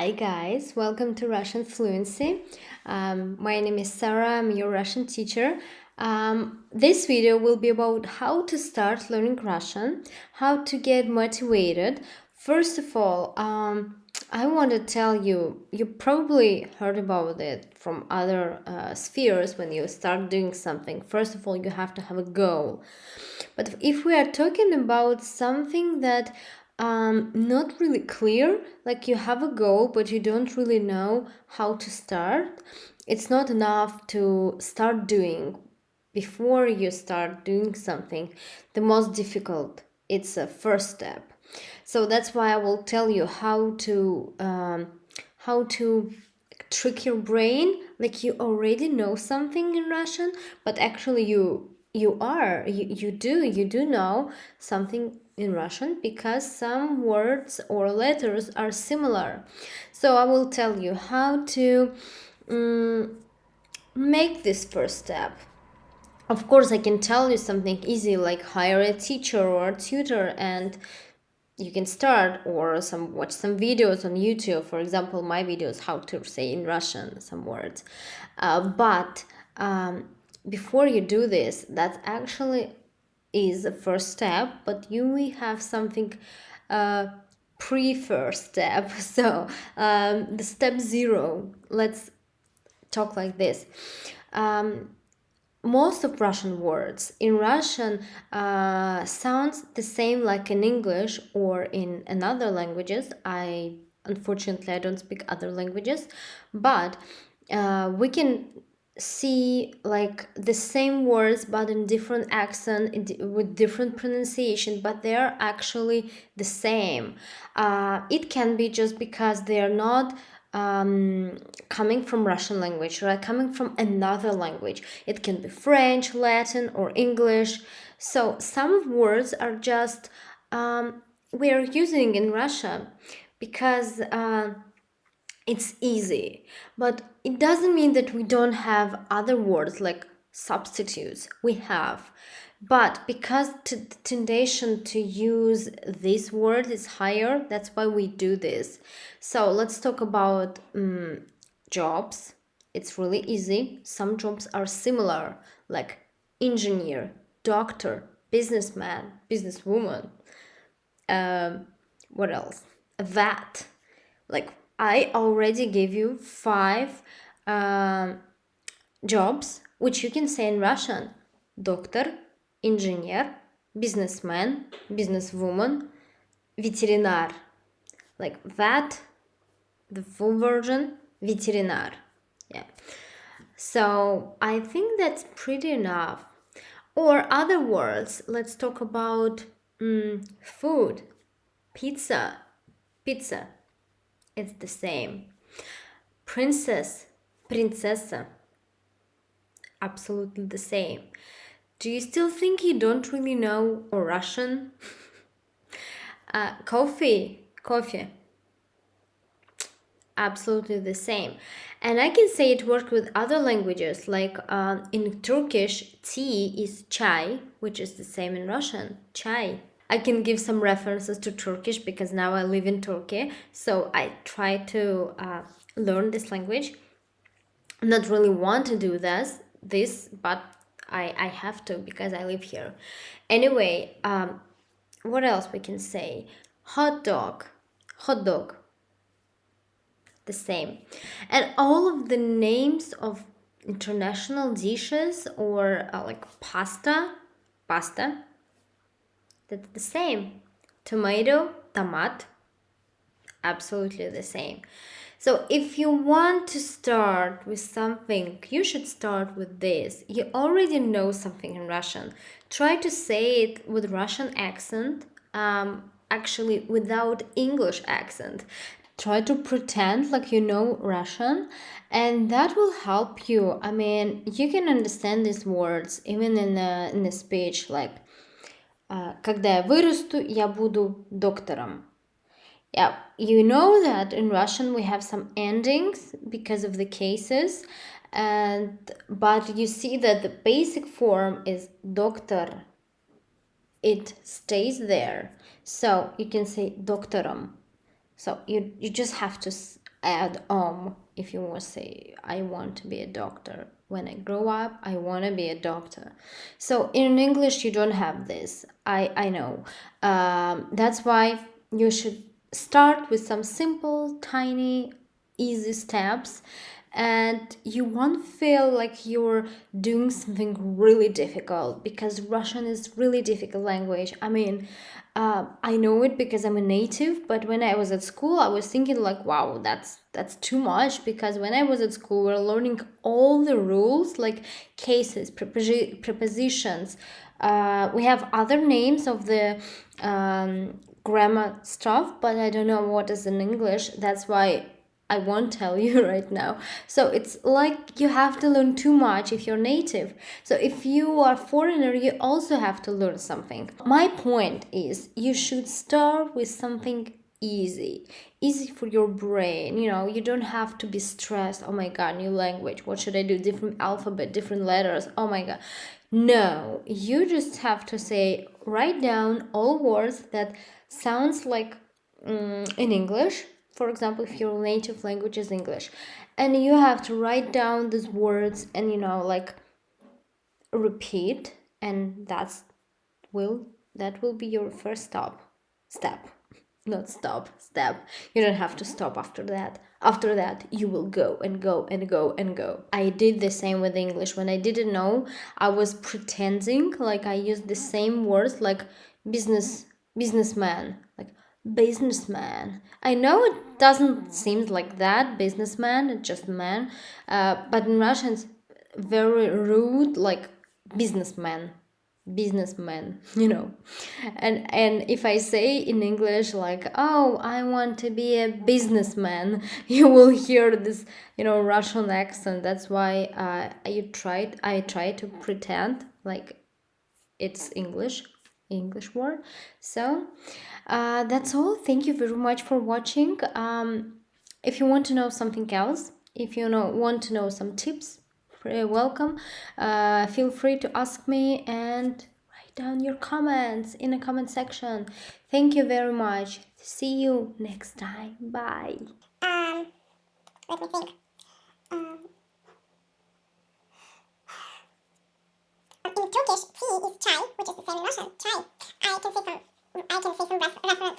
Hi guys, welcome to Russian Fluency. My name is Sara, I'm your Russian teacher. This video will be about how to start learning Russian, how to get motivated. First of all, I want to tell you, you probably heard about it from other spheres when you start doing something. First of all, you have to have a goal. But if we are talking about something that not really clear, like you have a goal but you don't really know how to start, it's not enough to start doing. Before you start doing something, the most difficult, it's a first step. So that's why I will tell you how to trick your brain, like you already know something in Russian, but actually you do know something in Russian because some words or letters are similar. So I will tell you how to make this first step. Of course, I can tell you something easy like hire a teacher or a tutor and you can start, or watch some videos on YouTube. For example, my videos how to say in Russian some words. But before you do this, that actually is the first step, but you will have something pre-first step. So the step 0, let's talk like this. Most of Russian words in Russian sounds the same like in English or in another languages. Unfortunately I don't speak other languages, but we can see like the same words but in different accent with different pronunciation, but they are actually the same. It can be just because they are not coming from Russian language, right? Coming from another language. It can be French, Latin, or English. So some words are just we are using in Russia because it's easy, but it doesn't mean that we don't have other words like substitutes. We have, but because the temptation to use this word is higher, that's why we do this. So let's talk about jobs. It's really easy. Some jobs are similar, like engineer, doctor, businessman, businesswoman. What else? A vet. Like I already gave you 5 jobs which you can say in Russian: doctor, engineer, businessman, businesswoman, veterinar. Like vet, the full version, veterinar. Yeah. So I think that's pretty enough. Or other words, let's talk about food. Pizza, pizza. It's the same. Princess, princessa. Absolutely the same. Do you still think you don't really know Russian? Coffee, coffee. Absolutely the same. And I can say it worked with other languages, like in Turkish, tea is chai, which is the same in Russian, chai. I can give some references to Turkish because now I live in Turkey, so I try to learn this language. Not really want to do this, but I have to because I live here. Anyway, what else we can say? Hot dog, hot dog, the same. And all of the names of international dishes or like pasta, that's the same. Tomato, tomat, absolutely the same. So if you want to start with something, you should start with this. You already know something in Russian. Try to say it with Russian accent, actually without English accent. Try to pretend like you know Russian, and that will help you. I mean, you can understand these words even in a speech like «Когда я вырасту, я буду доктором». Yeah, you know that in Russian we have some endings because of the cases, but you see that the basic form is doctor. It stays there. So you can say doctorum. So you just have to add if you want to say I want to be a doctor. When I grow up, I want to be a doctor. So in English you don't have this. I know. That's why you should start with some simple, tiny, easy steps, and you won't feel like you're doing something really difficult, because Russian is really difficult language. I mean, I know it because I'm a native, but when I was at school, I was thinking like, wow, that's too much, because when I was at school, we are learning all the rules, like cases, prepositions. We have other names of the grammar stuff, but I don't know what is in English. That's why I won't tell you right now. So it's like you have to learn too much if you're native. So if you are foreigner, you also have to learn something. My point is you should start with something easy for your brain. You don't have to be stressed. Oh my god, new language, what should I do, different alphabet, different letters, oh my god. No, you just have to say, write down all words that sounds like in English. For example, if your native language is English, and you have to write down these words and like repeat, and will that will be your first step, not step. You don't have to stop after that. After that, you will go and go and go and go. I did the same with English. When I didn't know, I was pretending like I used the same words, like businessman, like businessman. I know it doesn't seem like that, businessman, it's just man, but in Russian it's very rude, like businessman. And if I say in English like, oh, I want to be a businessman, you will hear this Russian accent. That's why I try to pretend like it's English word. So that's all. Thank you very much for watching. If you want to know something else, if you want to know some tips, welcome. Feel free to ask me and write down your comments in the comment section. Thank you very much. See you next time. Bye. Let me think. In Turkish, tea is chai, which is the same in Russian, chai. I can say some references.